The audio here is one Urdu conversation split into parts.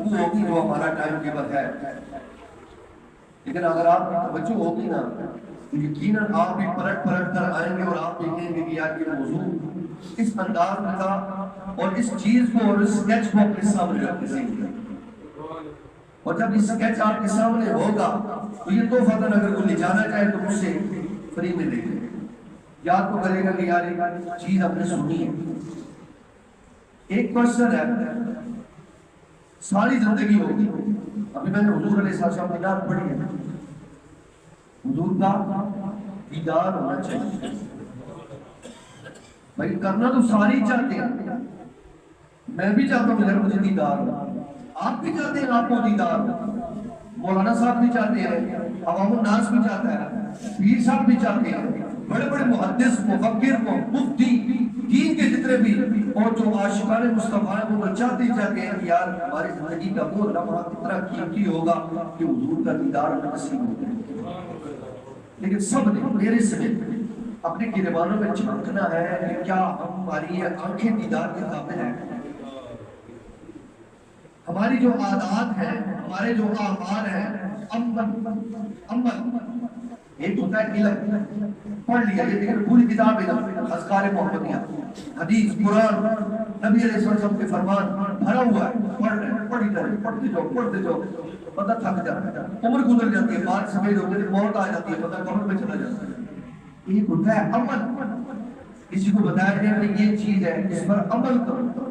گفتگو ہوگی جو ہمارا ٹائم ٹیبل ہے، لیکن اگر آپ کی توجہ ہوگی نا تو یقیناً آپ بھی پلٹ کر آئیں گے اور آپ دیکھیں گے کہ یار یہ موضوع اس انداز میں تھا اور اس چیز کو اور اس اسکیچ کو اپنے سامنے رکھ کے سیکھ لیں۔ اور جب یہ اسکیچ آپ کے سامنے ہوگا تو یہ تحفہ اگر کوئی لے جانا چاہے تو مجھ سے فری میں لے لیں، یاد تو کرے گا کہ یار یہ چیز آپ نے سنی ہے۔ ایک پرسن ہے ساری زندگی ہوگی، ابھی میں نے حضور علیہ السلام کی نعت پڑھی ہے، حضور کا دیدار ہونا چاہیے۔ بھائی کرنا تو ساری چاہتے ہیں، میں بھی چاہتا ہوں اگر مجھے دیدار ہو، آپ بھی چاہتے ہیں آپ کو دیدار ہو، مولانا صاحب بھی چاہتے ہیں، عوام الناس بھی چاہتا ہے، پیر صاحب بھی چاہتے ہیں، بڑے بڑے محدث مفکر مفتی دین کے جتنے بھی اور جو عاشقان مصطفیٰ ہیں وہ چاہتے ہیں کہ یار ہماری زندگی کا وہ لمحہ کتنا قیمتی ہوگا کہ حضور کا دیدار نصیب ہو جائے۔ لیکن سب نے میرے سمیت اپنے گریبانوں میں جھانکنا ہے کہ کیا ہماری آنکھیں دیدار کے قابل ہیں، ہماری جو عادات ہیں، ہمارے جو اعمال ہیں، عمل ایک ہوتا ہے علم، پڑھ لیا یہ دیکھیں پوری کتاب علم، اذکار محمدیہ، حدیث، قرآن، نبی علیہ السلام کے فرمان بھرا ہوا ہے، پڑھ رہے ہیں، پڑھتے جاؤ، پتہ تھک جاتا ہے، عمر گزر جاتی ہے، بال سفید ہوتے ہیں، موت آ جاتی ہے، پتہ قبر میں چلا جاتا ہے۔ ایک ہوتا ہے عمل، کسی کو بتایا جائے کہ یہ چیز ہے اس پر عمل کرو،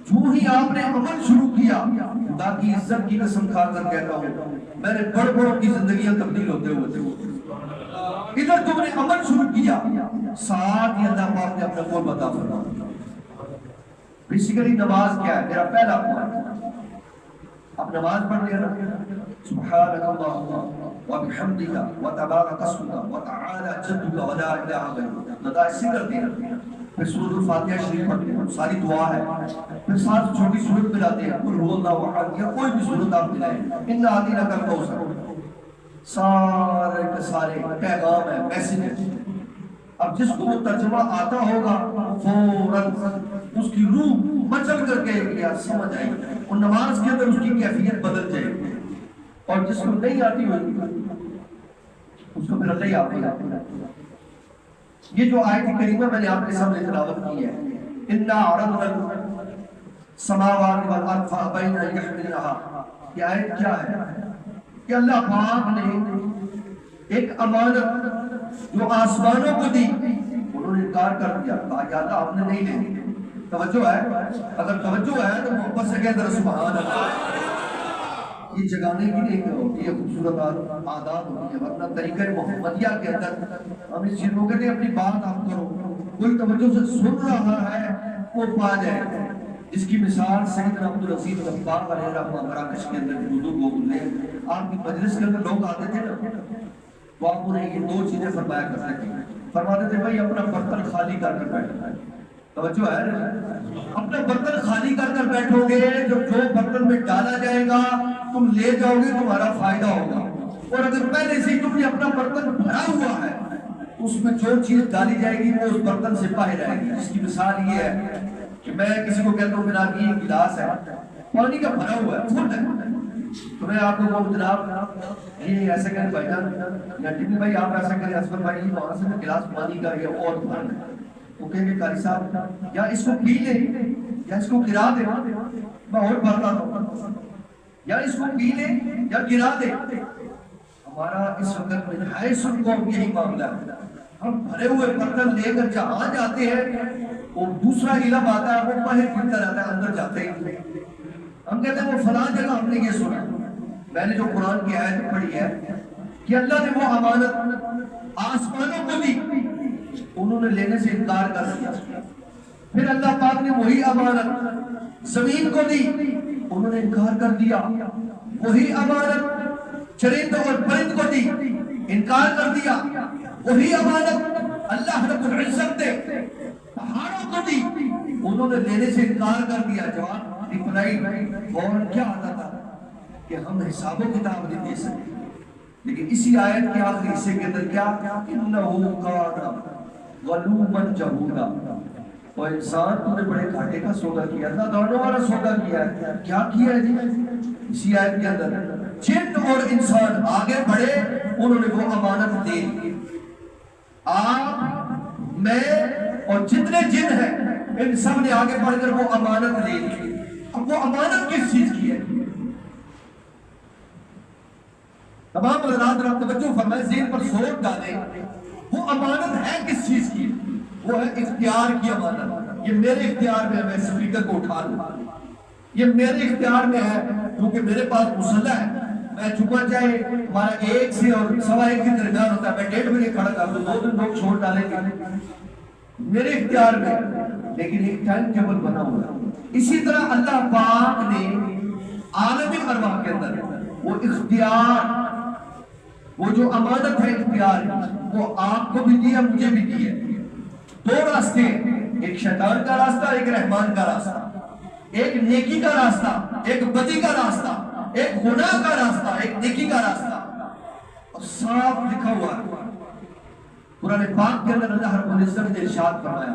جو ہی آپ نے عمل شروع کیا، خدا کی عزت کی قسم کھا کر کہتا ہوں میں نے بڑوں کی زندگیاں تبدیل ہوتے ہوئے ادھر تم نے عمل شروع کیا، ساتھ ہی اللہ پاک نے اپنا قول بتا فرمایا۔ بیسیکلی نماز کیا ہے؟ میرا پہلا پوائنٹ، اب نماز پڑھ لیا نا، سبحانک اللہم وبحمدک وتبارک اسمک وتعالی جدک ولا الہ غیرک، ندا اس سے کر دیا، پھر سورۃ الفاتحہ شریف پڑھتے ہیں، ساری دعا ہے، پھر ساتھ چھوٹی سورت ملاتے ہیں، قل هو اللہ احد، یا کوئی بھی سورت آپ ملائیں، انا اعطیناک الکوثر، سارے کے سارے پیغام ہے، میسج ہے۔ اب جس کو وہ ترجمہ آتا ہوگا فوراً اس کی روح مچل کر کے یا سمجھ آئے گی اور نماز کے اندر اس کی کیفیت بدل جائے گی، اور جس کو نہیں آتی ہوگی اس کو پھر اللہ ہی آتے گا۔ یہ جو آیت کریمہ میں نے آپ کے سامنے تلاوت کی ہے، اِنَّا عَرَضْنَا السَّمَاوَاتِ وَالْأَرْضَ فَأَبَيْنَ أَن يَحْمِلْنَهَا، یہ آیت کیا ہے کہ اللہ پاک نے ایک امانت جو آسمانوں کو دی انہوں نے انکار کر دیا، کہا یا اللہ ہم نے نہیں لینی۔ توجہ ہے؟ اگر توجہ ہے تو محبت سے کہہ در سبحان اللہ۔ یہ جگانے کی نہیں ہوتی ہے، خوبصورت عادات ہوتی ہے، ورنہ طریقہ محمدیہ کے اندر ہم اس چیز کو کہتے ہیں اپنی بات آپ کرو، کوئی توجہ سے سن رہا ہے وہ پا جائے۔ اس کی مثال سیدنا عبدالعزیز غفار علیہ رحمہ مراکش کے اندر بزرگ ہو گئے، آپ کی مجلس کے اندر لوگ آتے تھے نا تو آپ انہیں یہ دو چیزیں فرمایا کرتے تھے، فرماتے تھے بھائی اپنا برتن خالی کر کر بیٹھنا ہے، توجہ ہے نا، اپنا برتن خالی کر کر بیٹھو گے، جو برتن میں ڈالا جائے گا تم لے جاؤ گے تمہارا فائدہ ہوگا، اور اگر پہلے سے تم نے اپنا برتن بھرا ہوا ہے اس میں جو چیز ڈالی جائے گی وہ اس برتن سے باہر آئے گی۔ جس کی مثال یہ ہے کہ میں کسی کو کہتا ہوں جناب یہ گلاس ہے پانی کا بھرا ہوا ہے، فل ہے، تو میں آپ کو کہوں جناب یہ ایسے کریں بھائی جان یا ٹپی بھائی آپ ایسا کریں، اسفر بھائی وہاں سے گلاس پانی کا یہ اور بھرنا ہے، وہ کہیں گے قاری صاحب یا اس کو پی لیں یا اس کو گرا دیں، میں اور بھرتا ہوں، یا اس کو پی لیں یا گرا دیں۔ ہمارا اس وقت میں ہائی سن کو یہی معاملہ ہے، ہم بھرے ہوئے برتن لے کر جہاں جاتے ہیں وہ دوسرا علم آتا ہے، وہ باہر پھرتا رہتا ہے، اندر جاتے ہی ہم کہتے ہیں وہ فلاں جگہ ہم نے یہ سنا۔ میں نے جو قرآن کی آیت پڑھی ہے کہ اللہ نے وہ امانت آسمانوں کو دی، انہوں نے لینے سے انکار کر دیا، پھر اللہ پاک نے وہی امانت زمین کو دی، انہوں نے انکار کر دیا، وہی امانت چرند اور پرند کو دی، انکار کر دیا، وہی امانت اللہ رب العزت نے پہاڑوں کو دی، انہوں نے لینے سے انکار کر دیا۔ جواب رپلائی فوراً کیا آتا تھا کہ ہم حساب و کتاب نہیں دے سکتے، لیکن اسی آیت کے آخری حصے کے اندر کیا انہو کان ظلوما جہولا، اور انسان تم نے بڑے گھاٹے کا سودا کیا، اللہ دانوں والا سودا کیا ہے، کیا کیا ہے جی؟ اسی آیت کے اندر جن اور انسان آگے بڑھے، انہوں نے وہ امانت دے دی۔ آپ میں اور جتنے جن ہیں ان سب نے آگے بڑھ کر وہ امانت لے لی۔ اب وہ امانت کس چیز کی ہے؟ تمام حضرات ذرا توجہ فرمائیں، ذہن پر زور ڈالیں، وہ امانت ہے کس چیز کی؟ وہ ہے اختیار کی امانت۔ یہ میرے اختیار میں ہے، میں اسپیکر کو اٹھا لوں، یہ میرے اختیار میں ہے کیونکہ میرے پاس مسلح ہے، میں چکا چاہے ہمارا 1 سے اور 1:15 کے درمیان ہوتا ہے، میں 1:30 بجے کھڑا کر دوں، 2 دن لوگ چھوڑ ڈالیں گے، میرے اختیار میں، لیکن ایک ٹائم ٹیبل بنا ہوا ہے۔ اسی طرح اللہ پاک نے عالمی ارواح کے اندر وہ اختیار، وہ جو امانت ہے اختیار، وہ آپ کو بھی دیا، مجھے بھی دیا۔ 2 راستے، ایک شیطان کا راستہ، ایک رحمان کا راستہ، ایک نیکی کا راستہ، ایک بدی کا راستہ، ایک گناہ کا راستہ، ایک نیکی کا راستہ، اور صاف لکھا ہوا ہے قرآن پاک کے اندر۔ اللہ رب العزت نے ارشاد فرمایا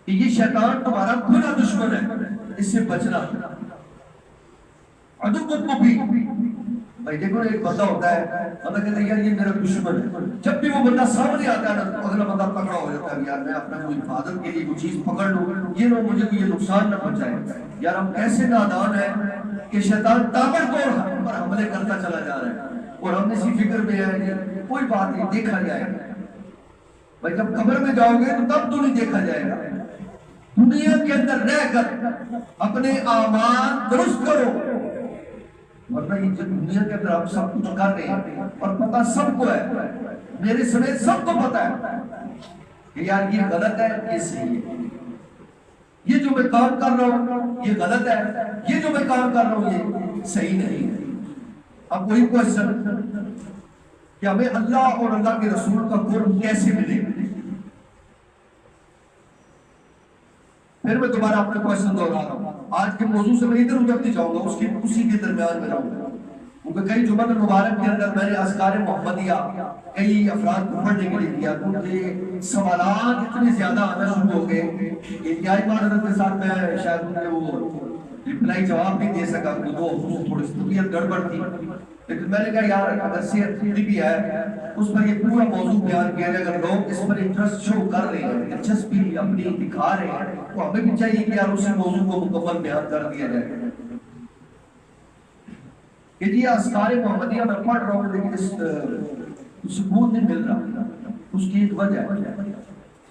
کہ یہ شیطان تمہارا بڑا دشمن ہے، اس سے بچنا۔ عدو مبین، بھائی دیکھو ایک بندہ ہوتا ہے، بندہ کہتا ہے یار یہ میرا دشمن ہے، جب بھی وہ بندہ سامنے آتا ہے نا اگلا بندہ تکڑا ہو جاتا ہے، یار میں اپنا کوئی حفاظت کے لیے کوئی چیز پکڑ لوں، یہ نہ مجھے کوئی نقصان نہ پہنچائے۔ یار ہم ایسے نادان ہیں کہ شیطان تابڑ توڑ ہم پر حملے کرتا چلا جا رہا ہے، اور ہم نے اسی فکر میں ہے کہ کوئی بات نہیں، دیکھا جائے گا۔ بھائی جب قبر میں جاؤ گے تو تب تو نہیں دیکھا جائے گا، دنیا کے اندر رہ کر اپنے اعمال درست کرو، ورنہ یہ دنیا کے اندر آپ سب کچھ کر رہے ہیں اور پتہ سب کو ہے، میرے سمیت سب کو پتہ ہے کہ یار یہ غلط ہے، یہ صحیح ہے، یہ جو میں کام کر رہا ہوں یہ غلط ہے، یہ جو میں کام کر رہا ہوں یہ صحیح نہیں ہے۔ اب وہی کوشچن کہ ہمیں اللہ اور اللہ کے رسول کا قرب کیسے ملے؟ پھر میں دوبارہ اپنے کوشچن دوہرا رہا ہوں، آج کے موضوع سے میں ادھر ادھر نہیں جاؤں گا، اسی کے درمیان میں رہوں گا، کیونکہ کئی جمعہ مبارک کے اندر میں نے اذکار محمدیہ کئی افراد کو پڑھنے کے لیے دیا، کیونکہ سوالات اتنے زیادہ آنا شروع ہو گئے کہ انتہائی معذرت کے ساتھ میں شاید ان کے وہ رپلائی جواب نہیں دے سکا، کیونکہ وہ تھوڑی سی طبیعت گڑبڑ تھی، لیکن میں نے کہا یار اگر صحت ٹھیک بھی ہے اس پر یہ پورا موضوع بیان کیا جائے، اگر لوگ اس پر انٹرسٹ شو کر رہے ہیں، دلچسپی اپنی دکھا رہے ہیں، تو ہمیں بھی چاہیے کہ یار اسی موضوع کو مکمل بیان کر دیا جائے۔ کہ جی اذکار محمدیہ میں پڑھ رہا ہوں لیکن اس سکون نہیں مل رہا، اس کی ایک وجہ ہے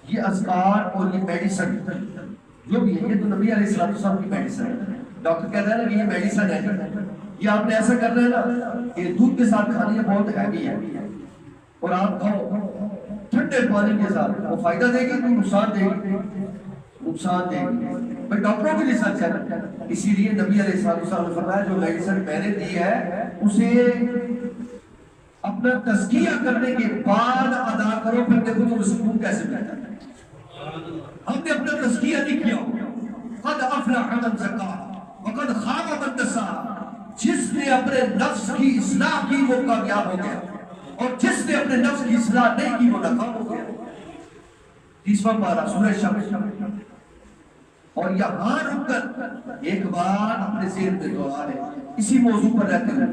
یہ اذکار اور یہ میڈیسن جو بھی ہے، یہ تو نبی علیہ السلام کی میڈیسن ہے۔ ڈاکٹر کہتا ہے نا کہ یہ میڈیسن ہے، یہ آپ نے ایسا کرنا ہے نا کہ دودھ کے ساتھ کھانی ہے، بہت ہیوی ہے، اور آپ کھاؤ ٹھنڈے پانی کے ساتھ، وہ فائدہ دے گی تو نقصان دے گی، نقصان دے گی، بھائی ڈاکٹروں کے لیے سچ ہے۔ اسی لیے نبی علیہ السلام نے فرمایا جو میڈیسن میں نے دی ہے اسے اپنا تزکیہ کرنے کے بعد ادا کرو، پھر دیکھو تم سکون کیسے ملتا ہے۔ ہم نے اپنا تزکیہ نہیں کیا، قد افلح من زکاها وقد خاب من دساها، جس نے اپنے نفس کی اصلاح کی وہ کامیاب ہو گیا، اور جس نے اپنے نفس کی اصلاح نہیں کی وہ ناکام ہو گیا۔ 30واں پارہ سورہ شمس، اور یہاں رک کر ایک بار اپنے ذہن میں دوہرا لیں، اسی موضوع پر رہتے ہیں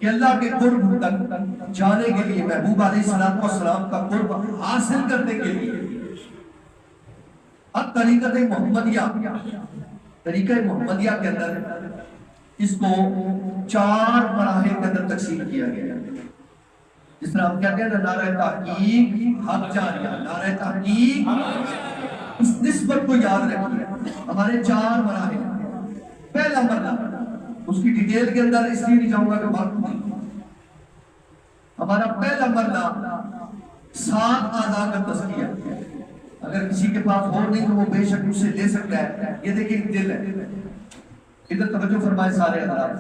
کہ اللہ کے قرب تک جانے کے لیے، محبوب علیہ السلام کا قرب حاصل کرنے کے لیے اب طریقت محمدیہ، طریقہ محمدیہ کے اندر اس کو 4 مراحل کے اندر تقسیم کیا گیا ہے۔ جس طرح ہم کہتے ہیں نعرہ تحقیق حق جاریہ، نعرہ تحقیق، اس نسبت کو یاد رکھیے، ہمارے 4 مراحل۔ پہلا مرحلہ، اس کی ڈیٹیل کے اندر اس لیے نہیں جاؤں گا کہ وقت نہیں، ہمارا پہلا مرحلہ 7 اعضاء کا تزکیہ، اگر کسی کے پاس اور نہیں تو وہ بے شک اس سے لے سکتا ہے۔ یہ دیکھیں دل ہے، ادھر توجہ فرمائے سارے حضرات،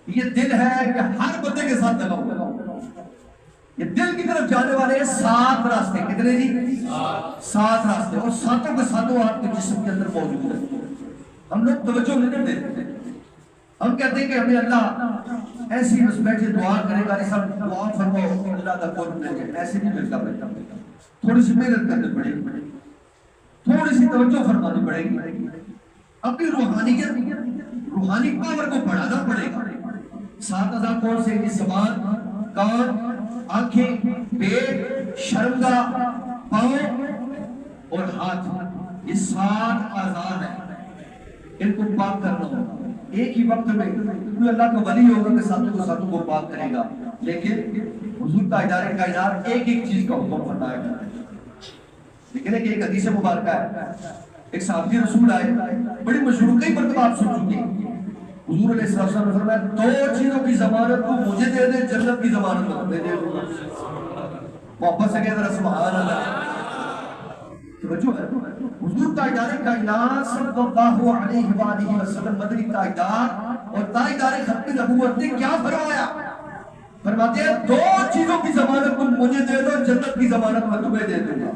یہ دل ہے کہ ہر بندے کے ساتھ لگا ہوا، یہ دل کی طرف جانے والے 7 راستے، کتنے جی؟ 7 راستے، اور 7 کے 7 آپ کے جسم کے اندر موجود ہیں۔ ہم لوگ توجہ نہیں دیتے، ہم کہتے ہیں کہ ہمیں اللہ ایسی بس بیٹھے دعا کرے گا، سب دعا فرماؤ اللہ کا قرب مل جائے، ایسے نہیں ملتا بیٹا۔ تھوڑی سی محنت کرنی پڑے گی، تھوڑی سی توجہ فرمانی پڑے گی، اپنی روحانی پاور کو بڑھانا پڑے گا۔ 7 اعضاء کون سے؟ زبان، کان، آنکھیں، پیٹ، شرمگاہ، پاؤں اور ہاتھ، یہ 7 اعضاء ہیں، ان کو پاک کرنا ہوگا۔ ایک ہی وقت میں کوئی اللہ کا ولی ہوگا کہ ساتوں کو پاک کرے گا، لیکن حضور تاجدار کائنات ایک ایک چیز کا حکم فرمائے گا۔ لیکن ایک حدیث مبارکہ ہے، ایک صحابی رسول آئے، بڑی مشہور، کئی مرتبہ آپ سن چکے ہیں۔ حضور علیہ السلام نے فرمایا 2 چیزوں کی ضمانت کو مجھے دے دے، جنت کی ضمانت کو دے دے۔ محبت سے کہہ ذرا سبحان اللہ۔ توجہ ہے، حضور تاجدار کائنات صلی اللہ علیہ وآلہ وسلم، مدنی تاجدار اور تاجدار ختم نبوت نے کیا فرمایا؟ فرماتے ہیں 2 چیزوں کی ضمانت تم مجھے دے دو، جنت کی ضمانت میں تمہیں دے دوں گا۔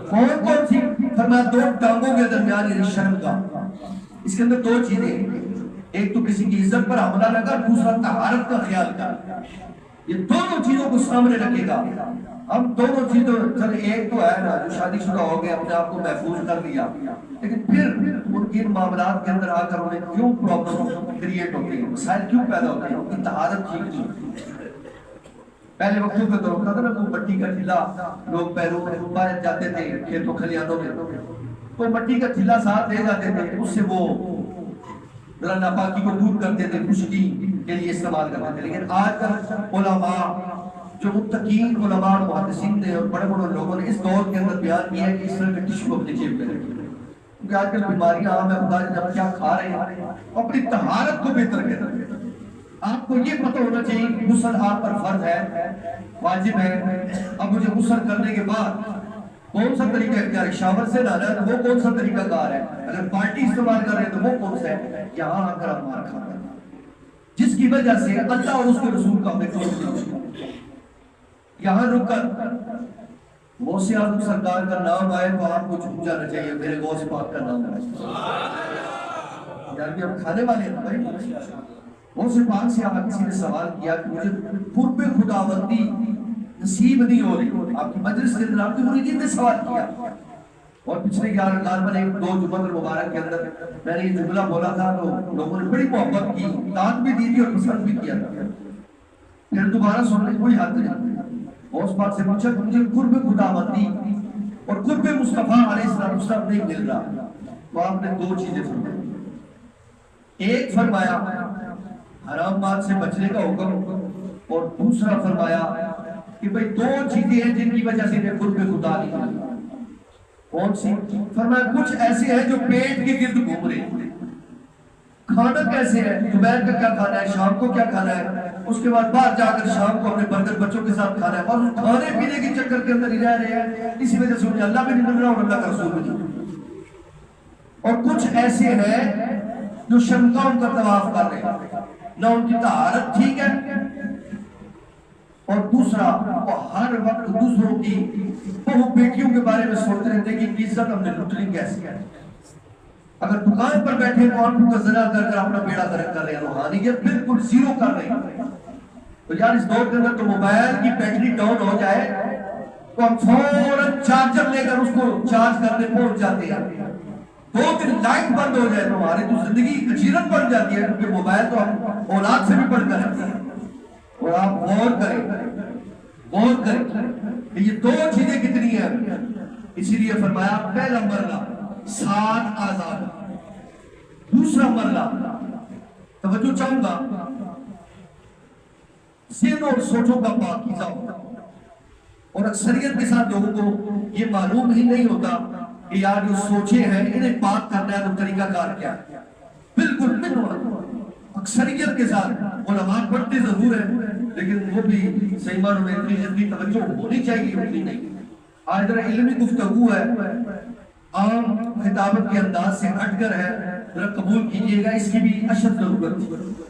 کون کون سی؟ فرمایا 2 ٹانگوں کے درمیان یعنی شرم کا، اس کے اندر 2 چیزیں، ایک تو کسی کی عزت پر حملہ نہ کر، دوسرا طہارت کا خیال کر۔ یہ دونوں چیزوں کو سامنے رکھے گا۔ ہم دونوں چیزوں، چل ایک تو ہے نا جو شادی شدہ ہو گئے، اپنے آپ کو محفوظ کر لیا، لیکن پھر ان کے معاملات کے اندر آ کر انہیں کیوں پرابلم کریٹ ہوتی ہے، مسائل کیوں پیدا ہوتے ہیں؟ ان کی طہارت ٹھیک نہیں ہوتی۔ پہلے وقتوں میں تو ہوتا تھا نا، وہ مٹی کا ٹھیلا لوگ پیروں میں پائے جاتے تھے کھیتوں کھلیانوں میں، تو مٹی کا ٹھیلا ساتھ لے جاتے تھے، اس سے وہ ذرا ناپاکی کو دور کرتے تھے، خشکی کے لیے استعمال کرتے تھے۔ لیکن آج کل علماء، جو متقین علماء اور محدثین نے اور بڑے بڑے لوگوں نے اس دور کے اندر بیان کیا ہے کہ اس طرح کے ٹشو اپنے جیب میں رکھیں، کیونکہ آج کل بیماریاں عام ہے، خدا جب کیا کھا رہے ہیں، اپنی طہارت کو بہتر کریں۔ آپ کو یہ پتہ ہونا چاہیے کہ غسل آپ پر فرض ہے، واجب ہے۔ اب مجھے غسل کرنے کے بعد کون سا طریقہ اختیار ہے؟ شاور سے نہانا ہے تو وہ کون سا طریقہ کار ہے؟ اگر بالٹی استعمال کر رہے ہیں تو وہ کون سا ہے؟ یہاں آ کر آپ مار کھاتے ہیں، جس کی وجہ سے اللہ اور اس کے رسول کا ہمیں کوئی نہیں۔ یہاں رک کر غوث اعظم سرکار کا نام آئے تو آپ کو جھک جانا چاہیے، میرے غوث پاک کا نام آئے۔ یعنی ہم کھانے والے ہیں بھائی۔ غوث پاک سے آپ کسی نے سوال کیا کہ مجھے قرب خداوندی نصیب نہیں ہو رہی، آپ کی مجلس کے اندر آپ کے مریدین نے سوال کیا، اور پچھلے 11 سال میں 2 جمعہ المبارک کے اندر میں نے یہ جملہ بولا تھا تو لوگوں نے بڑی محبت کی، داد بھی دی تھی اور پسند بھی کیا تھا۔ پھر دوبارہ سننے کی کوئی حد نہیں۔ غوث پاک سے پوچھا کہ مجھے قرب خداوندی اور قرب مصطفیٰ علیہ السلام نہیں مل رہا، تو آپ نے 2 چیزیں فرمائی۔ ایک فرمایا حرام مال سے بچنے کا حکم، اور دوسرا فرمایا کہ بھئی 2 چیزیں ہیں جن کی وجہ سے میں قرب خدا نہیں ملتا۔ کون سی؟ فرمایا کچھ ایسے ہیں جو پیٹ کے گرد گھوم رہے ہیں۔ کھانا کیسے ہے؟ دوپہر کا کیا کھانا ہے، شام کو کیا کھانا ہے، اس کے بعد باہر جا کر شام کو اپنے برگر بچوں کے ساتھ کھانا ہے، اور اس کھانے پینے کے چکر کے اندر ہی رہ رہے ہیں، اسی وجہ سے انہیں اللہ بھی نہیں مل رہا اور اللہ کا رسول بھی نہیں۔ اور کچھ ایسے ہیں جو شمکان کا طواف کر رہے ہیں، نہ ان کی طہارت ٹھیک ہے، اور دوسرا وہ ہر وقت دوسروں کی بہو بیٹیوں کے بارے میں سوچتے رہتے ہیں کہ عزت ہم نے لٹنی کیسے ہے۔ اگر دکان پر بیٹھے تو آنکھوں کا زنا کر کر اپنا بیڑا غرق کر رہے ہیں، روحانیت بالکل زیرو کر رہے ہیں۔ تو یار اس دور کے اندر تو موبائل کی بیٹری ڈاؤن ہو جائے تو ہم فوراً چارجر لے کر اس کو چارج کرنے پہنچ جاتے ہیں، 2 دن لائٹ بند ہو جائے تو ہماری تو زندگی اجیرت بن جاتی ہے، کیونکہ موبائل تو ہم اولاد سے بھی بڑھ کر رہتے ہیں۔ اور آپ غور کریں کہ یہ 2 چیزیں کتنی ہیں۔ اسی لیے فرمایا پہلا مرلہ 7 آزاد، دوسرا مرلہ توجہ چاہوں گا ذہن اور سوچوں کا پاکیزہ ہوتا، اور اکثریت کے ساتھ لوگوں کو یہ معلوم ہی نہیں ہوتا کہ یار جو سوچے ہیں انہیں پاک کرنا ہے تو طریقہ کار کیا ہے۔ بالکل اکثریت کے ساتھ علماء پڑھتے ضرور ہیں لیکن وہ بھی صحیح معنوں میں اتنی توجہ ہونی چاہیے، اتنی نہیں۔ آج ذرا علمی گفتگو ہے، عام خطابت کے انداز سے ہٹ کر ہے، ذرا قبول کیجئے گا، اس کی بھی اشد ضرورت ہے۔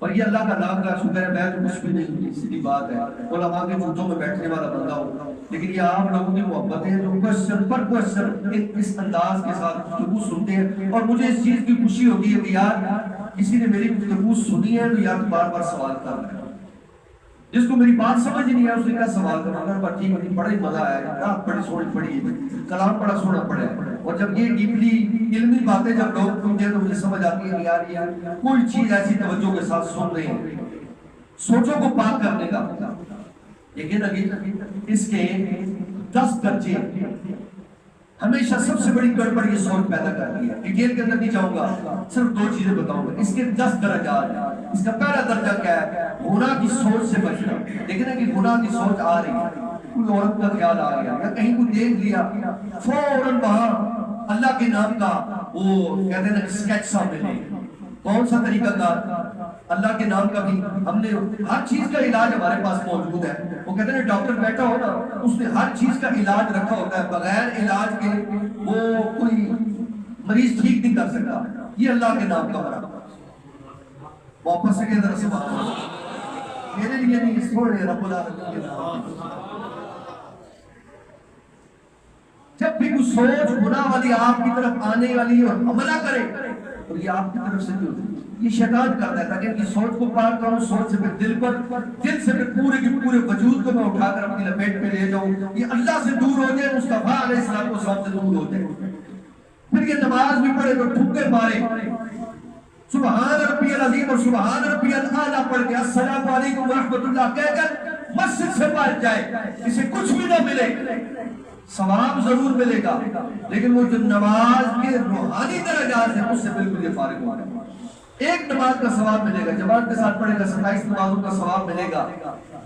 اور یہ اللہ کا نام کا شکر ہے، میں تو کچھ بھی نہیں، سیدھی بات ہے، علماء کے جوتوں میں بیٹھنے والا بندہ ہوں، لیکن یہ عام لوگوں کی محبت ہے جو کوشچن پر کوشچن اس انداز کے ساتھ گفتگو سنتے ہیں، اور مجھے اس چیز کی خوشی ہوتی ہے کہ یار کسی نے میری گفتگو سنی ہے تو یار بار بار سوال کر رہا ہے۔ جس کو میری بات سمجھ نہیں ہے اس نے کیا سوال کرنا پر ٹھیک ہے بڑا ہی مزہ آیا رات بڑی سوچ پڑی ہے کلام بڑا سونا پڑا ہے اور جب یہ ڈیپلی علمی باتیں جب لوگ سنتے ہیں تو مجھے سمجھ آتی ہے کہ یار یہ کوئی چیز ایسی توجہ کے ساتھ سن رہے ہیں سوچوں کو پاک کرنے کا لیکن اس کے 10 درجے ہمیشہ سب سے بڑی گڑبڑ یہ سوچ پیدا کرتی ہے ڈیٹیل کے اندر نہیں جاؤں گا صرف 2 چیزیں بتاؤں گا اس کے 10 درجات اس کا پہلا درجہ کیا ہے گناہ کی سوچ سے بچنا دیکھنا کہ گناہ کی سوچ آ رہی ہے کوئی عورت کا خیال آ گیا یا کہیں کوئی دیکھ لیا فوراً وہاں اللہ کے نام کا وہ کہتے ہیں نا اسکیچ سامنے لے کون سا طریقہ کار اللہ کے نام کا بھی ہم نے ہر چیز کا علاج ہمارے پاس موجود ہے وہ کہتے ہیں ڈاکٹر بیٹھا ہو نا اس نے ہر چیز کا علاج رکھا ہوتا ہے بغیر علاج کے وہ کوئی مریض ٹھیک نہیں کر سکتا یہ اللہ کے نام کا مرا واپس سے کہتے ہیں سبحان اللہ میرے لیے نہیں سوڑے رب العالمین کے نام جب بھی کوئی سوچ گناہ والی آپ کی طرف آنے والی اور حملہ کرے تو یہ آپ کی طرف سے کیوں یہ شیطان کرتا ہے تاکہ ان سوچ کو پاک کروں سوچ سے پھر دل سے پھر پورے کے پورے وجود کو میں اٹھا کر اپنی لپیٹ میں لے جاؤں یہ اللہ سے دور ہو جائے مصطفیٰ علیہ السلام کو سب سے دور ہو جائے پھر یہ نماز بھی پڑھے تو ٹھکے مارے سبحان ربی العظیم اور سبحان ربی الاعلیٰ پڑھ کے السلام علیکم ورحمۃ اللہ کہہ کر مسجد سے باہر جائے اسے کچھ بھی نہ ملے ثواب ضرور ملے گا لیکن وہ جو نماز کے روحانی درجات ہیں اس سے بالکل یہ فارغ ہو رہا ہے ایک نماز کا ثواب ملے گا جماعت کے ساتھ پڑھے گا 27 نمازوں کا ثواب ملے گا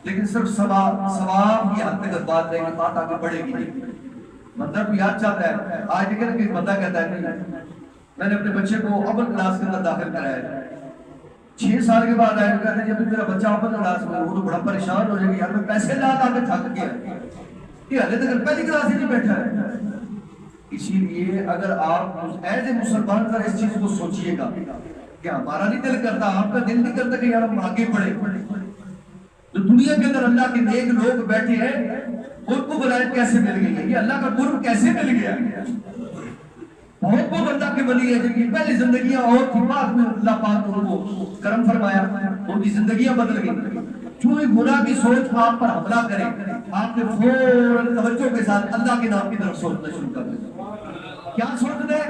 لیکن صرف ثواب کی حد تک بات رہے گی بات آگے بڑھے گی نہیں بندہ کو یاد چاہتا ہے آج دیکھیں کہ بندہ کہتا ہے نہیں میں نے اپنے بچے کو اول کلاس کے اندر داخل کرایا 6 سال کے بعد آئے کہتے ہیں جب میرا بچہ اول کلاس میں وہ تو بڑا پریشان ہو جائے گا یار میں پیسے لا کے تھک گیا یہ حالے تک پہلی کلاس ہی نہیں بیٹھا ہے اسی لیے اگر آپ ایز اے مسلمان کا اس چیز کو سوچئے گا کہ ہمارا نہیں دل کرتا آپ کا دل نہیں کرتا کہ یار ہم آگے بڑھے جو دنیا کے اندر اللہ کے نیک لوگ بیٹھے ہیں ان کو ولایت کیسے مل گئی ہے یہ اللہ کا قرب کیسے مل گیا بہت بہت اللہ کے ولی ہے جن کی پہلی زندگیاں اور تھی بعد میں اللہ پاک ان کو کرم فرمایا ان کی زندگیاں بدل گئی جو ایک گناہ کی سوچ آپ پر حملہ کرے آپ نے فوراً توجہ کے ساتھ اللہ کے نام کی طرف سوچنا شروع کر دیں کیا سوچنا ہے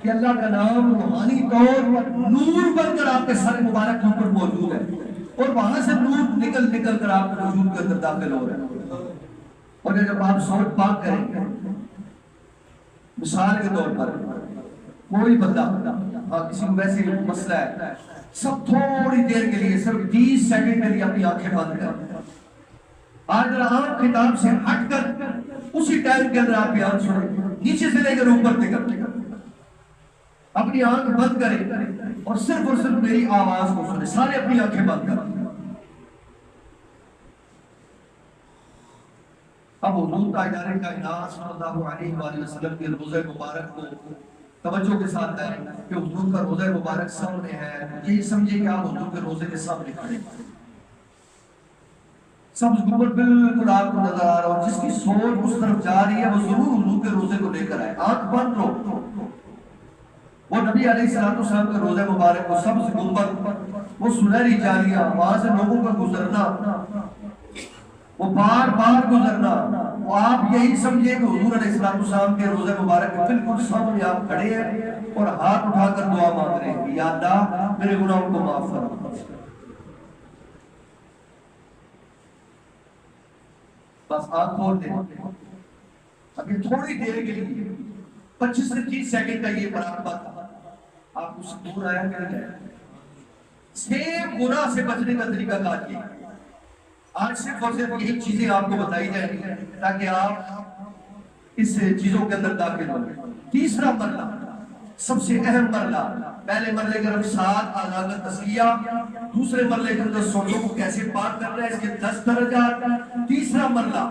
کہ اللہ کا نام روحانی طور پر نور بن کر آپ کے سر مبارک کے اوپر موجود ہے اور وہاں سے نور نکل کر آپ کے وجود کے اندر داخل ہو رہا ہے اور جب آپ سوچ پاک کریں گے مثال کے طور پر کوئی بندہ کسی کو ویسے مسئلہ ہے سب تھوڑی دیر کے لیے صرف 30 سیکنڈ کے لیے اپنی آنکھیں بند کریں آج ذرا عام خطاب سے ہٹ کر اسی ٹائم کے اندر آپ بیان سنیں نیچے سے لے کر اوپر تک اپنی آنکھ بند کریں اور صرف میری آواز کو سنیں سارے اپنی آنکھیں بند کریں اب حضور تاجدار کائنات صلی اللہ علیہ وآلہ وسلم کے روضہ مبارک کو توجہ کے ساتھ ہے کہ حضور کا روضہ مبارک سامنے ہے یہ سمجھے کہ آپ حضور کے روضے کے سامنے کھڑے سبز گنبد بالکل آپ کو نظر آ رہا ہو جس کی سوچ اس طرف جا رہی ہے وہ ضرور حضور کے روضے کو لے کر آئے آنکھ بند رو وہ نبی علیہ السلام کے روضہ مبارک کو سبز گنبد وہ سنہری جالیاں وہاں سے لوگوں کا گزرنا وہ بار بار گزرنا وہ آپ یہی سمجھے کہ حضور علیہ السلام کے روضہ مبارک کے بالکل سامنے آپ کھڑے ہیں اور ہاتھ اٹھا کر دعا مانگ رہے ہیں یا اللہ میرے گناہوں کو معاف فرما بس آنکھ کھول دیں ابھی تھوڑی دیر کے لیے 25 سے 30 سیکنڈ کا یہ مراقبہ تھا آپ کو سکون آیا کہ نہیں سیم گناہ سے بچنے کا طریقہ کار کیا آج صرف اور صرف یہی چیزیں آپ کو بتائی جائیں گی تاکہ آپ اس چیزوں کے اندر داخل ہوں تیسرا مرلہ سب سے اہم مرلہ پہلے مرلے کے اندر سات آغاز تسلیہ دوسرے مرلے کے اندر سوچوں کو کیسے پاک کرنا ہے اس کے 10 درجات تیسرا مرلہ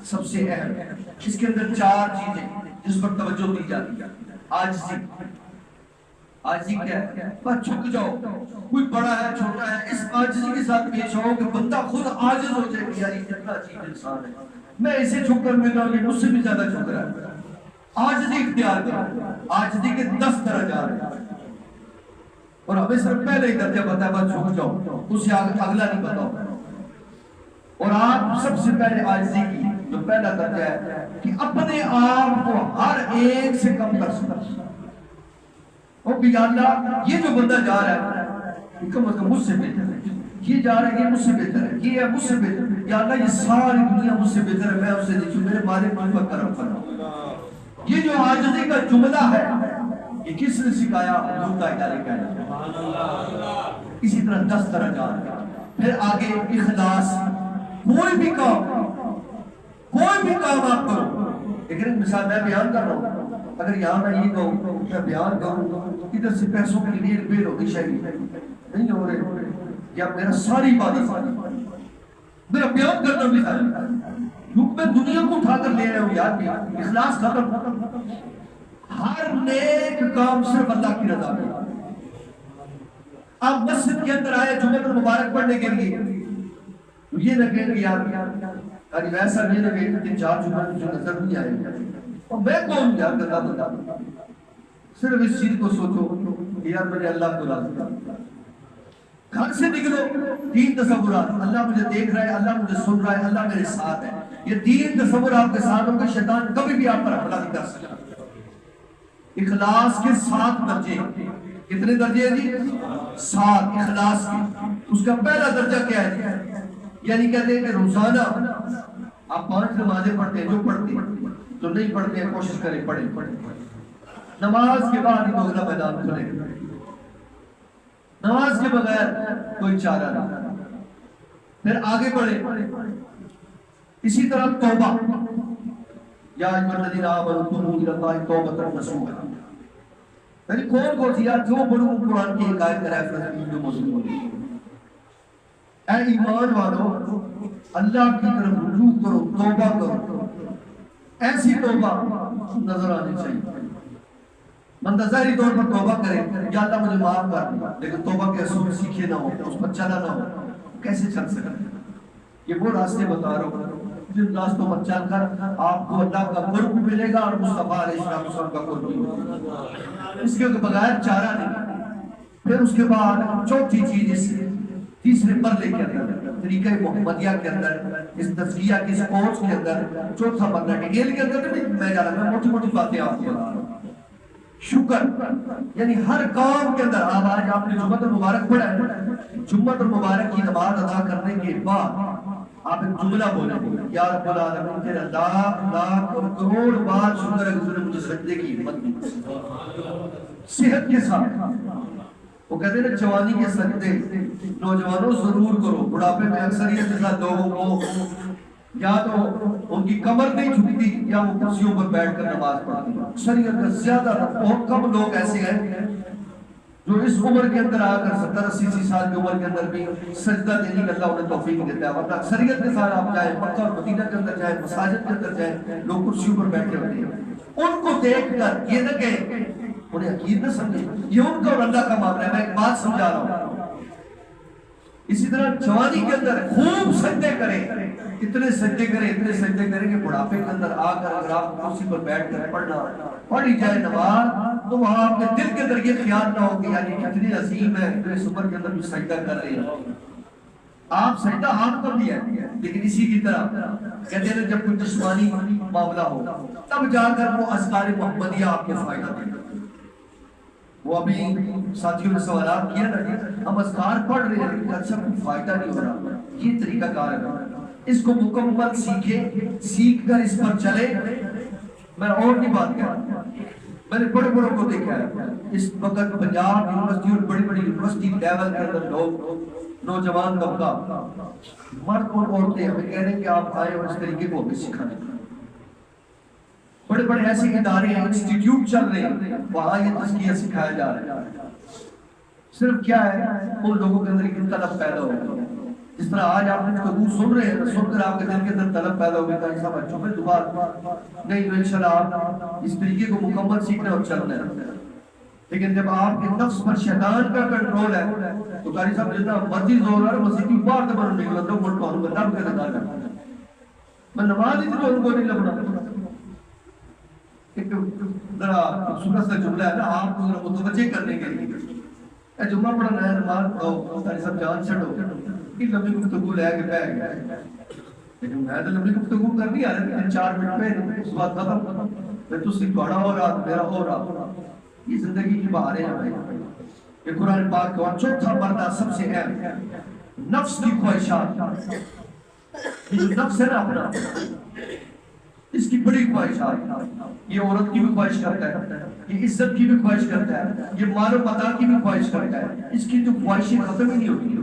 سب سے اہم اس کے اندر 4 چیزیں جس پر توجہ دی جاتی ہے عاجزی کیا ہے بس جھک جاؤ کوئی بڑا ہے چھوٹا ہے اس عاجزی کے ساتھ پیش آؤ کہ بندہ خود عاجز ہو جائے کہ یار یہ کتنا عجیب انسان ہے میں اسے جھک کر مل رہا ہوں مجھ سے بھی زیادہ جھک رہا ہے عاجزی اختیار کرو عاجزی کے 10 درجات ہیں اور ہمیں صرف پہلے ہی درجہ بتا ہے بس جھک جاؤ اسے اگلا نہیں بتاؤ اور آپ سب سے پہلے عاجزی کی جو پہلا درجہ ہے کہ اپنے آپ کو ہر ایک سے کم کر سکتا اور بھی اللہ یہ جو بندہ جا رہا ہے کم از کم مجھ سے بہتر ہے، یہ جا رہا ہے یہ مجھ سے بہتر ہے، یہ ہے مجھ سے بہتر ہے، یا اللہ یہ ساری دنیا مجھ سے بہتر ہے، میں اس سے نہیں، میرے مالک مجھ پر کرم کرنا۔ یہ جو عاجزی کا جملہ ہے یہ کس نے سکھایا؟ حضور کا ادارے کا۔ اسی طرح 10 درجات، پھر آگے اخلاص، کوئی بھی کام آپ کرو، لیکن ایک مثال میں بیان کر رہا ہوں، اگر یہاں میں یہ کہوں میں بیان کروں ادھر سے پیسوں کے لیے بے ہوگی شاید نہیں ہو رہے، یا میرا ساری بات میرا بیان کرنا بھی ہے کیونکہ میں دنیا کو اٹھا کر لے رہا ہوں یاد، اخلاص ختم، ہر نیک کام صرف اللہ کی رضا میں۔ آپ مسجد کے اندر آئے جمعہ مبارک پڑھنے کے لیے تو یہ نہ کہیں کہ یار ویسا نہیں لگے کہ 3-4 جمعہ جو نظر نہیں آئے اور میں کون یار گندا بندہ، صرف اس چیز کو سوچو کہ یار مجھے اللہ کو راضی کرنا۔ گھر سے نکلو 3 تصورات، اللہ مجھے دیکھ رہا ہے، اللہ مجھے سن رہا ہے، اللہ میرے ساتھ ہے، یہ 3 تصور آپ کے ساتھ ہوں گے، شیطان کبھی بھی آپ پر حملہ نہیں کر سکتا۔ اخلاص کے 7 درجے، کتنے درجے ہیں جی؟ 7 اخلاص کے۔ اس کا پہلا درجہ کیا ہے؟ یعنی کہتے ہیں کہ روزانہ آپ 5 نمازیں پڑھتے ہیں، جو پڑھتے ہیں، جو نہیں پڑھتے ہیں کوشش کریں پڑھیں۔ نماز کے بعد ہی مولانا میدان کھلے، نماز کے بغیر کوئی چارہ نہیں۔ پھر آگے بڑھے، اسی طرح توبہ، یا ایھا الذین آمنوا توبوا الی اللہ توبۃ نصوحا، یعنی کون سی جو پڑھوں قرآن کی ایک آیت کا ریفرنس جو موجود ہوگی، اے ایمان والو اللہ کی طرف رجوع کرو، توبہ کرو، ایسی توبہ نظر آنی چاہیے۔ بندہ ظاہری طور پر توبہ کرے یا اللہ مجھے معاف کر دے، لیکن توبہ کے اصول سیکھے نہ ہو، اس پر چلا نہ ہو، کیسے چل سکتا ہے؟ یہ وہ راستے بتا رہا ہوں جن راستوں پر چل کر آپ کو اللہ کا قرب ملے گا اور مصطفیٰ علیہ السلام کا قرب بھی ملے گا، اس کے بغیر چارہ نہیں۔ پھر اس کے بعد چوتھی چیز اس تیسرے مرحلے کے اندر، طریقہ محمدیہ کے اندر، اس تزکیہ کے اس کورس کے اندر چوتھا مرحلہ، ڈیٹیل کے اندر نہیں میں جا رہا، میں موٹی موٹی باتیں آپ کو بتا رہا ہوں۔ شکر، یعنی ہر کام کے اندر آج آپ نے جمعہ المبارک پڑھا ہے، جمعہ المبارک کی نماز ادا کرنے کے بعد آپ ایک جملہ بولیں گے، یا رب العالمین تیرا لاکھ اور کروڑ بار شکر ہے کہ تُو نے مجھے سجدے کی ہمت دی، صحت کے ساتھ۔ وہ کہتے ہیں جوانی کے سجدے نوجوانوں ضرور کرو، بڑھاپے میں اکثریت کے ساتھ لوگوں کو یا تو ان کی کمر نہیں جھکتی یا وہ کرسیوں پر بیٹھ کر نماز پڑھتی ہیں۔ اکثریت کا زیادہ بہت کم لوگ ایسے ہیں جو اس عمر کے اندر آ کر 70-80 سال کی عمر کے اندر بھی سجدہ دینے کا اللہ انہیں توفیق دیتا ہے، ورنہ اکثریت کے ساتھ آپ جائیں، مکہ اور مدینہ کے اندر جائیں، مساجد کے اندر جائیں، لوگ کرسیوں پر بیٹھے ہوتے ہیں۔ ان کو دیکھ کر یہ نہ کہ انہیں عقید نہ سمجھے، یہ ان کا اور اللہ کا معاملہ ہے، میں ایک بات سمجھا رہا ہوں۔ اسی طرح جوانی کے اندر خوب سجدے کریں، اتنے سجدے کریں کہ بڑھاپے کے اندر آ کر اگر آپ کرسی پر بیٹھ کر پڑھی جائے نماز تو وہاں آپ کے دل کے اندر یہ خیال نہ ہو کہ یعنی کتنی عظیم ہے، اس عمر کے اندر بھی سجدہ کر رہے ہیں۔ آپ سجدہ ہاتھ پر دیا ہے، لیکن اسی کی طرح کہتے ہیں جب کوئی جسمانی معاملہ ہو تب جا کر وہ اذکار محمدیہ آپ کو فائدہ دے گا۔ وہ ابھی ساتھیوں نے سوالات کیا نا، ہم اذکار پڑھ رہے ہیں لیکن اچھا کوئی فائدہ نہیں ہو رہا، یہ طریقہ کار ہے، اس کو مکمل سیکھ کر اس پر چلے۔ میں اور نہیں بات کر رہا، میں نے بڑے بڑوں کو دیکھا ہے اس وقت پنجاب یونیورسٹی اور بڑی بڑی یونیورسٹی لیول کے اندر لوگ نوجوان طبقہ مرد اور عورتیں ہمیں کہہ رہے ہیں کہ آپ آئے اور اس طریقے کو ہمیں سکھانے، بڑے بڑے ایسے ادارے ہیں، انسٹیٹیوٹ چل رہے ہیں، وہاں یہ تزکیہ سکھایا جا رہا ہے۔ صرف کیا ہے ان لوگوں کے اندر ایک طلب پیدا ہوگی، جس طرح آج آپ نے گفتگو سن رہے ہیں، سن کر آپ کے دل کے اندر طلب پیدا ہوگی کہ صاحب اچھا میں دوبارہ نہیں تو انشاءاللہ آپ اس طریقے کو مکمل سیکھنا اور چلنا ہے۔ لیکن جب آپ کے نفس پر شیطان کا کنٹرول ہے تو قاری صاحب جتنا مرضی زور ہے مسیح کی بار دبر نکلا تو ملک اور لب کے لگا کرتا ہے، میں نماز ہی تو ان کو نہیں لبنا۔ ایک ذرا خوبصورت سا جملہ ہے نا آپ کو ذرا متوجہ کرنے کے لیے، اے جمعہ پڑھنا ہے نماز پڑھو سارے سب جان چھڑو کہ لمبی گفتگو لے کے بہ گیا لیکن میں تو لمبی گفتگو کرنی آ رہی ہے 4 منٹ پہ اس بات ختم پھر تو صرف بڑا ہو رہا میرا ہو رہا یہ زندگی کی بہاریں ہیں بھائی یہ قرآن پاک کا چوتھا پردہ سب سے اہم نفس کی خواہشات یہ جو نفس ہے نا اپنا اس کی بڑی خواہشات یہ عورت کی بھی خواہش کرتا ہے یہ عزت کی بھی خواہش کرتا ہے یہ مال و متاع کی بھی خواہش کرتا ہے اس کی تو خواہشیں ختم ہی نہیں ہوتی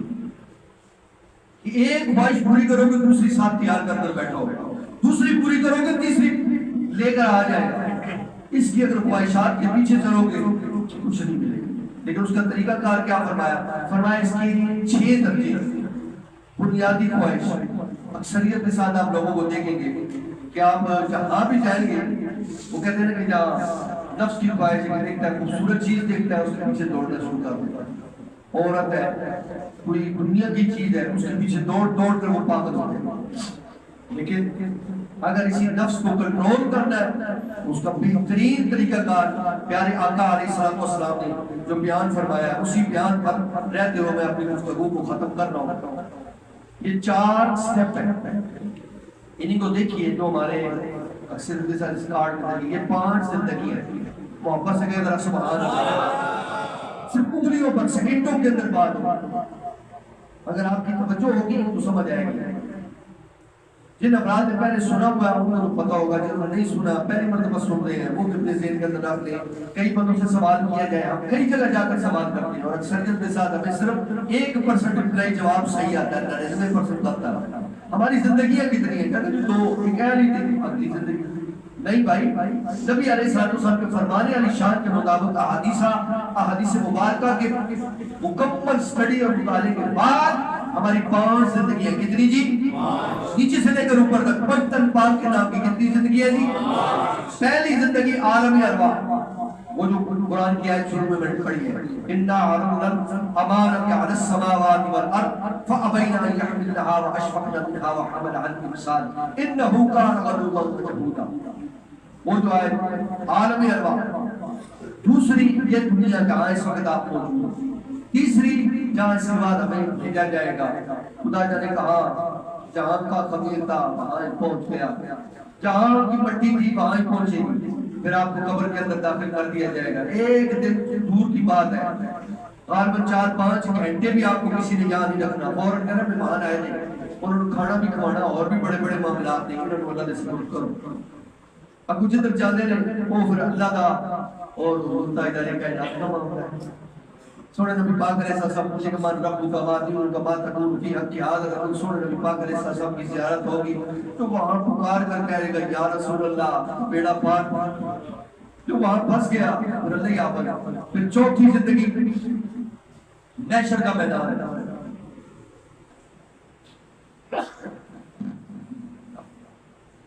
ایک خواہش پوری کرو گے دوسری ساتھ تیار کر کر بیٹھو دوسری پوری کرو گے تیسری لے کر آ جائے گا اس کی اگر خواہشات کے پیچھے چلو گے کچھ نہیں ملے گا لیکن اس کا طریقہ کار کیا فرمایا اس کی 6 درجے بنیادی خواہش اکثریت کے ساتھ آپ لوگوں کو دیکھیں گے کہ آپ جہاں بھی جائیں گے وہ کہتے ہیں کہ جہاں نفس کی خواہش دیکھتا ہے خوبصورت چیز دیکھتا ہے اس کے پیچھے دوڑنا شروع کر دیتا ہے عورت ہے کوئی دنیا کی چیز ہے اس کے پیچھے دوڑ کر وہ پاگل ہو جائے لیکن اگر اسی نفس کو کنٹرول کرنا ہے اس کا بہترین طریقہ کار پیارے آقا علیہ السلام نے جو بیان فرمایا اسی بیان پر رہتے ہوئے میں اپنی گفتگو کو ختم کر رہا ہوں یہ 4 سٹیپ ہیں انہیں کو دیکھیے جو ہمارے اکثر کے ساتھ اس کارڈ میں دیکھیں یہ 5 زندگی ہے محبت سے کہے ذرا سبحان اللہ صرف انگلیوں پر سیکنڈوں کے اندر بات ہو اگر آپ کی توجہ ہوگی تو سمجھ آئے گی جن افراد نے پہلے سنا ہوا ہے ان کو پتا ہوگا جنہوں نے نہیں سنا پہلی مرتبہ سن رہے ہیں وہ اپنے ذہن کے اندر رکھ لیں کئی بندوں سے سوال کیا جائے ہم کئی جگہ جا کر سوال کرتے ہیں اور اکثریت کے ساتھ ہمیں صرف 1% رپلائی جواب صحیح آتا ہے 99% غلط آتا ہے ہماری زندگیاں کتنی ہیں کہتے ہیں تو ایک اہلی تھی اگلی زندگی نہیں بھائی نبی علیہ السلام کے فرمانے علی شان کے مطابق احادیث مبارکہ کے مکمل سٹڈی اور مطالعے کے بعد ہماری 5 زندگیاں کتنی جی نیچے سے لے کر اوپر تک پنجتن پاک کے نام کی کتنی زندگی ہے جی پہلی زندگی عالم ارواح وہ جو قرآن کی آیت شروع میں پڑھی ہے انا عرضنا الامانة على السماوات والارض فابين ان يحملنها واشفقن منها وحملها الانسان انه كان ظلوما جهولا وہ جو ہے عالم ارواح دوسری یہ دنیا جہاں اس وقت آپ موجود تیسری جہاں اس کے بعد ہمیں بھیجا جائے گا خدا جانے کہا جہاں کا خمیر تھا وہاں پہنچ گیا جہاں کی مٹی تھی وہاں پہنچے گی پھر آپ کو قبر کے اندر داخل کر دیا جائے گا ایک دن دور کی بات ہے غالباً 4-5 گھنٹے بھی آپ کو کسی نے یاد نہیں رکھنا فوراً کہنا مہمان آئے نہیں انہوں نے کھانا بھی کھوانا اور بھی بڑے بڑے معاملات نہیں انہوں نے اللہ سے سپورٹ کرو اب کچھ ادھر جانے رہے وہ پھر اللہ کا اور ہوتا ادارے کا انعام کا معاملہ ہے سونے نبی پاک علیہ السلام مجھے کہ من رب کا ماتی ان کا مات تکون فی حق کی حاضر اگر سونے نبی پاک علیہ السلام کی زیارت ہوگی تو وہاں پکار کر کہے گا یا رسول اللہ بیڑا پاک تو وہاں پھنس گیا پھر اللہ یہاں پر پھر چوتھی زندگی نیشر کا میدان ہے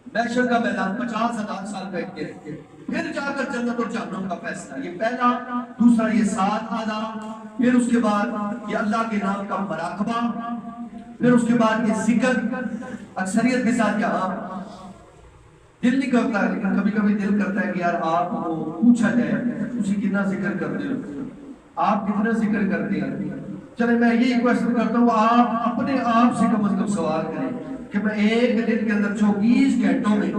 نیشر کا میدان 50,000 سال کا ایک گرے پھر جا کر جنت اور جہنم کا فیصلہ یہ پہلا دوسرا یہ 7 آداب پھر اس کے بعد یہ اللہ کے نام کا مراقبہ پھر اس کے بعد یہ ذکر اکثریت کے ساتھ یہاں دل نہیں کرتا ہے لیکن کبھی کبھی دل کرتا ہے کہ یار آپ کو پوچھا جائے اسی کتنا ذکر کرتے ہو آپ کتنا ذکر کرتے ہیں چلے میں یہی کوشچن کرتا ہوں آپ اپنے آپ سے کم از کم سوال کریں کہ میں ایک دن کے اندر 24 گھنٹوں میں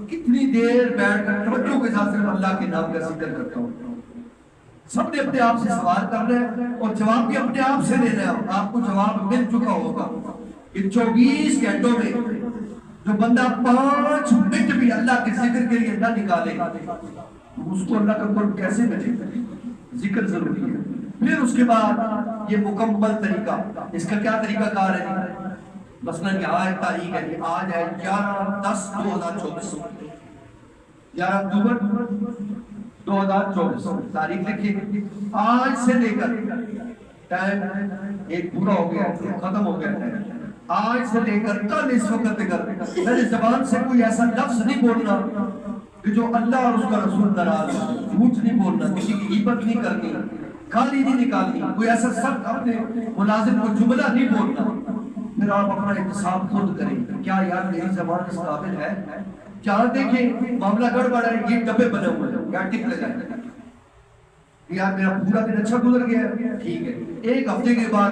کتنی دیر بیٹھ کر توجہ کے ساتھ صرف اللہ کے نام کا ذکر کرتا ہوں سب نے اپنے آپ سے سوال کرنا ہے اور جواب بھی اپنے آپ سے دینا ہے آپ کو جواب مل چکا ہوگا کہ 24 گھنٹوں میں جو بندہ 5 منٹ بھی اللہ کے ذکر کے لیے نہ نکالے اس کو اللہ کا قرب کیسے ملے ذکر ضروری ہے پھر اس کے بعد یہ مکمل طریقہ اس کا کیا طریقہ کار ہے مثلاً یہ آج تاریخ ہے آج ہے 11/10/2024 11 اکتوبر 2024 تاریخ لکھیے آج سے لے کر ٹائم ایک پورا ہو گیا ختم ہو گیا آج سے لے کر کل اس وقت تک میرے زبان سے کوئی ایسا لفظ نہیں بولنا کہ جو اللہ اور اس کا رسول ناراض ہو جھوٹ نہیں بولنا کسی کی غیبت نہیں کرنی گالی نہیں نکالنی کوئی ایسا سخت اپنے ملازم کو جملہ نہیں بولنا پھر آپ اپنا احتساب خود کریں کیا یار میری زبان اس قابل ہے جہاں دیکھیں معاملہ گڑبڑ ہے یہ ڈبے بنے ہوئے ہیں یا ٹک لگائیں یار میرا پورا دن اچھا گزر گیا ہے، ٹھیک ہے، ایک ہفتے کے بعد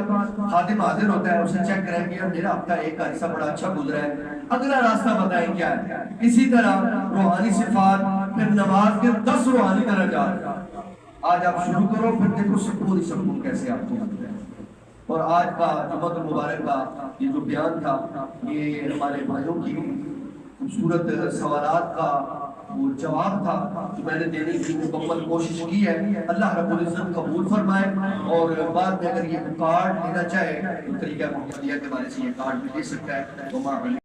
خادم حاضر ہوتا ہے، اسے چیک کریں کہ یار میرا ہفتہ ایک کا حصہ بڑا اچھا گزرا ہے، اگلا راستہ بتائیں کیا ہے۔ اسی طرح روحانی صفات، پھر نماز کے 10 روحانی درجات، آج آپ شروع کرو، پھر دیکھو سکون سکون کیسے آپ کو ملتا ہے۔ اور آج کا جمعۃ المبارک کا یہ جو بیان تھا، یہ ہمارے بھائیوں کی خوبصورت سوالات کا وہ جواب تھا جو میں نے دینے کی مکمل کوشش کی ہے۔ اللہ رب العزت قبول فرمائے، اور بعد میں اگر یہ کارڈ لینا چاہے تو طریقہ محمدیہ کے بارے سے یہ کارڈ بھی دے سکتا ہے۔